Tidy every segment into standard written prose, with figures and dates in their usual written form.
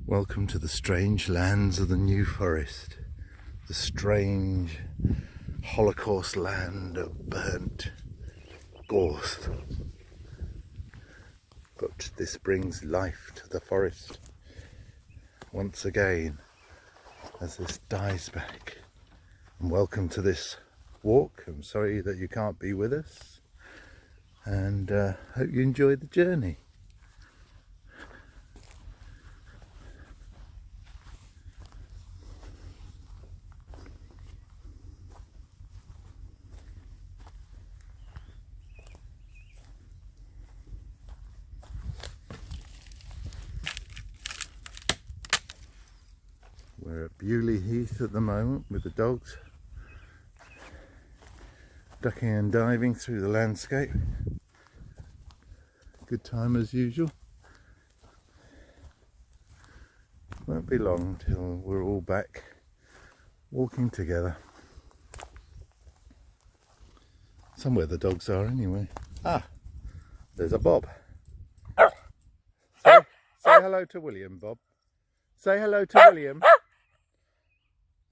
Welcome to the strange lands of the New Forest, the strange Holocaust land of burnt gorse. But this brings life to the forest once again as this dies back. And welcome to this walk. I'm sorry that you can't be with us, and hope you enjoy the journey. We're at Bewley Heath at the moment with the dogs, ducking and diving through the landscape. Good time as usual. Won't be long till we're all back walking together. Somewhere the dogs are anyway. Ah, there's a Bob. Say hello to William, Bob. Say hello to William.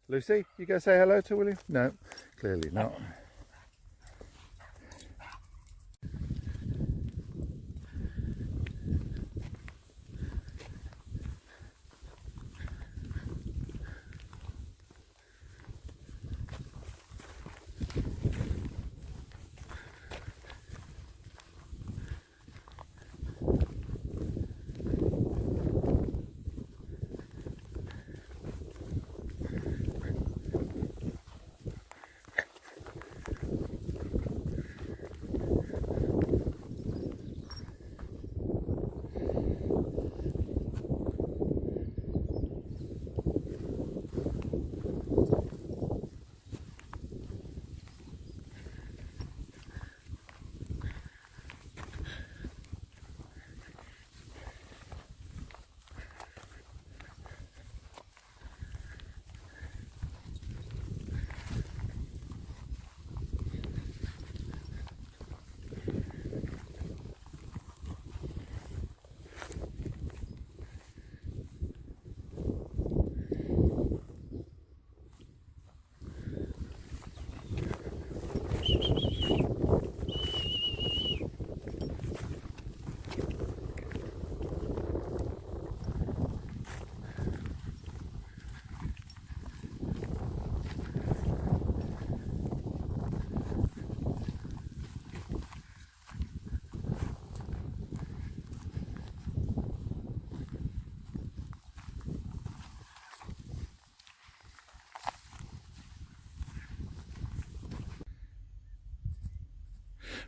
Lucy, you go say hello to William? No, clearly not.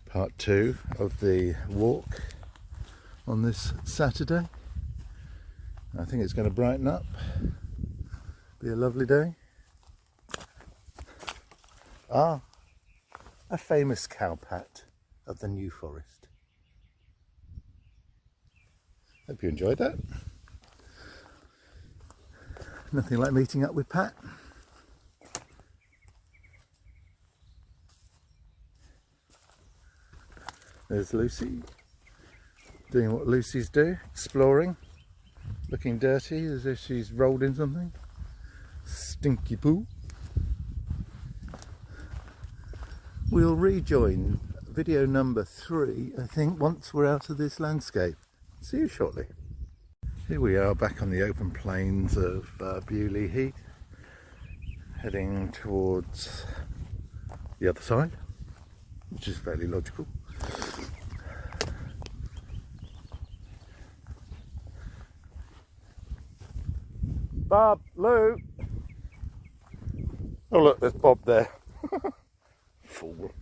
Part 2 of the walk on this Saturday. I think it's going to brighten up, be a lovely day. Ah, a famous cowpat of the New Forest. Hope you enjoyed that. Nothing like meeting up with Pat. There's Lucy, doing what Lucy's do, exploring, looking dirty as if she's rolled in something. Stinky poo. We'll rejoin video number 3, I think, once we're out of this landscape. See you shortly. Here we are back on the open plains of Bewley Heath, heading towards the other side, which is fairly logical. Bob, Lou. Oh look, there's Bob there. Fool.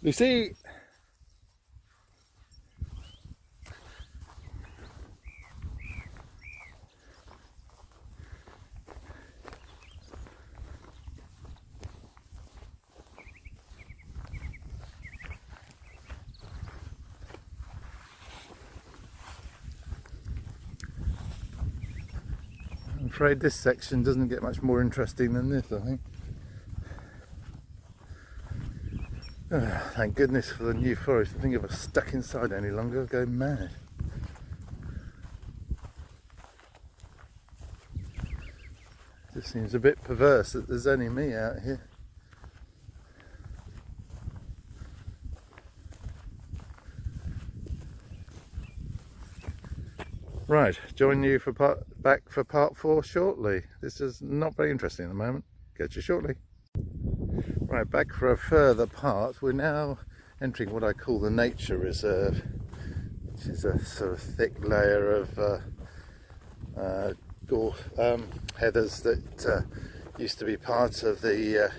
Lucy. I'm afraid this section doesn't get much more interesting than this, I think. Oh, thank goodness for the New Forest. I think if I was stuck inside any longer I'd go mad. Just seems a bit perverse that there's only me out here. Right, join you for back for part 4 shortly. This is not very interesting at the moment. Catch you shortly. Right, back for a further part. We're now entering what I call the nature reserve, which is a sort of thick layer of heathers that used to be part of the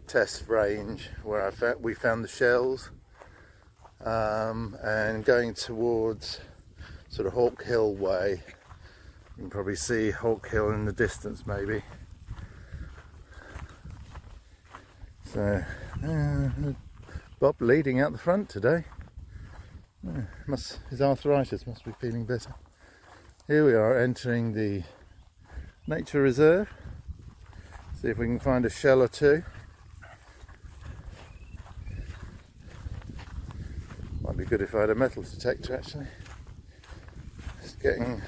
test range where we found the shells, and going towards sort of Hawk Hill way. You can probably see Hawk Hill in the distance maybe. So Bob leading out the front today. His arthritis must be feeling better. Here we are entering the nature reserve. See if we can find a shell or two. Might be good if I had a metal detector actually. It's getting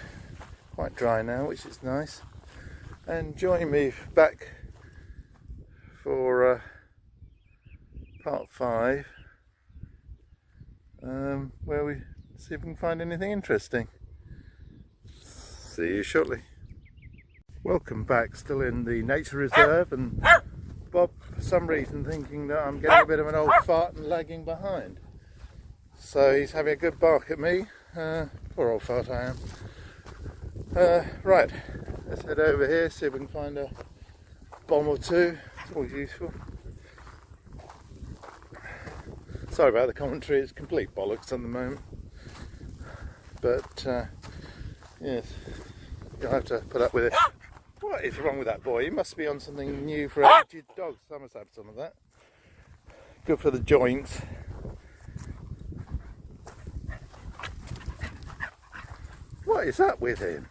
quite dry now, which is nice. And join me back for part 5, where we see if we can find anything interesting. See you shortly. Welcome back, still in the nature reserve, and Bob for some reason thinking that I'm getting a bit of an old fart and lagging behind. So he's having a good bark at me. Poor old fart I am. Right, let's head over here, see if we can find a bomb or two. It's always useful. Sorry about the commentary, it's complete bollocks at the moment. But yes, you'll have to put up with it. What is wrong with that boy? He must be on something new for aged dogs. I must have some of that. Good for the joints. What is that with him?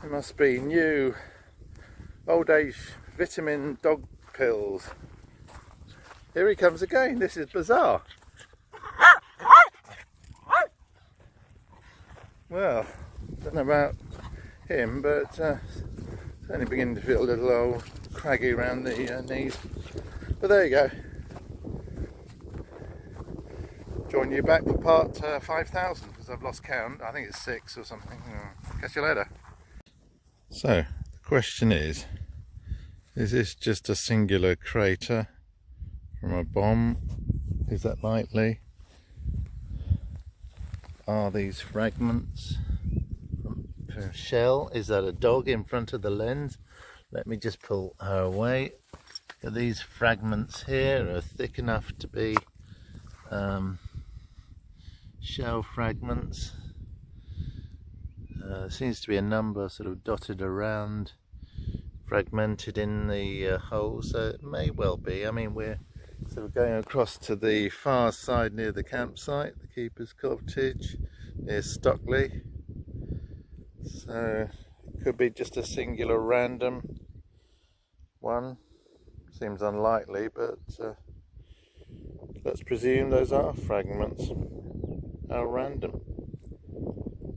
It must be new old age vitamin dog pills. Here he comes again. This is bizarre. Well, don't know about him, but certainly beginning to feel a little old craggy around the knees. But there you go. Join you back for part 5,000 because I've lost count. I think it's 6 or something. Catch you later. So the question is this just a singular crater from a bomb? Is that likely? Are these fragments from a shell? Is that a dog in front of the lens? Let me just pull her away. These fragments here are thick enough to be shell fragments. Seems to be a number sort of dotted around, fragmented in the hole, so it may well be. I mean, we're sort of going across to the far side near the campsite, the keeper's cottage near Stockley, so it could be just a singular random one. Seems unlikely, but let's presume those are fragments. How random.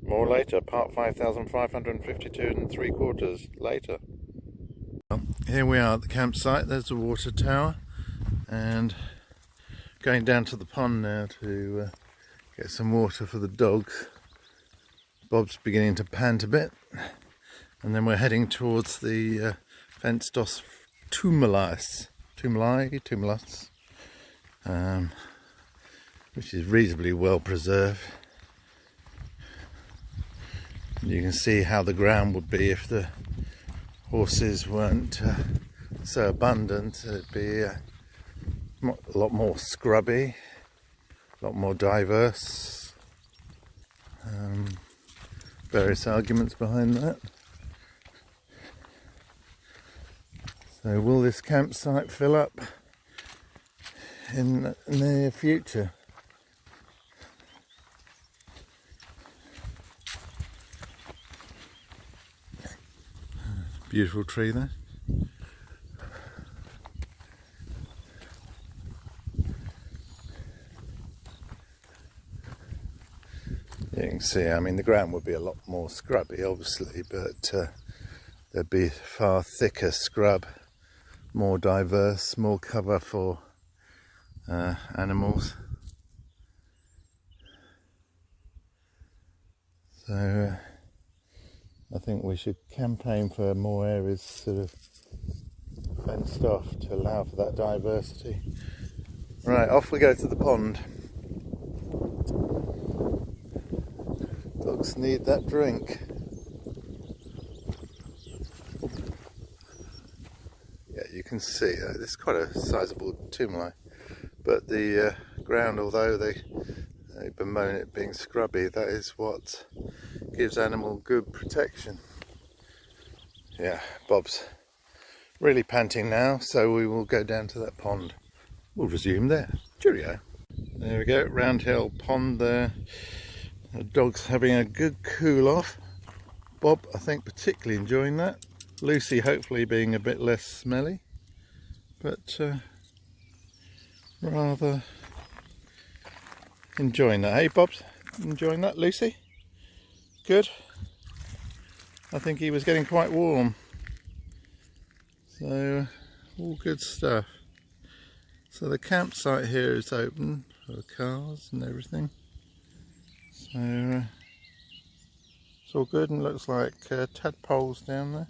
More later, part 5,552 3/4 later. Well, here we are at the campsite. There's the water tower, and going down to the pond now to get some water for the dogs. Bob's beginning to pant a bit, and then we're heading towards the fenced off tumulus, which is reasonably well preserved. You can see how the ground would be if the horses weren't so abundant. It'd be a lot more scrubby, a lot more diverse. Various arguments behind that. So will this campsite fill up in the near future? Beautiful tree there. You can can see, I mean, the ground would be a lot more scrubby, obviously, but there'd be far thicker scrub, more diverse, more cover for animals. So I think we should campaign for more areas sort of fenced off to allow for that diversity. Right, off we go to the pond. Dogs need that drink. Yeah, you can see this is quite a sizable tumuli, but the ground, although they bemoan it being scrubby, that is what gives animal good protection. Yeah, Bob's really panting now, so we will go down to that pond. We'll resume there. Cheerio. There we go, Round Hill Pond there. The dog's having a good cool off. Bob, I think, particularly enjoying that. Lucy hopefully being a bit less smelly, but rather enjoying that. Hey Bob's enjoying that, Lucy? Good. I think he was getting quite warm. So all good stuff. So the campsite here is open for cars and everything. So it's all good, and looks like tadpoles down there.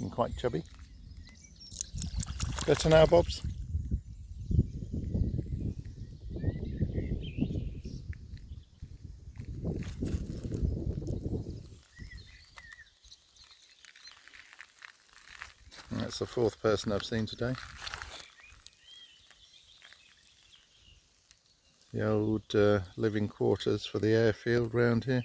And quite chubby. Better now, Bobs? That's the fourth person I've seen today. The old living quarters for the airfield round here.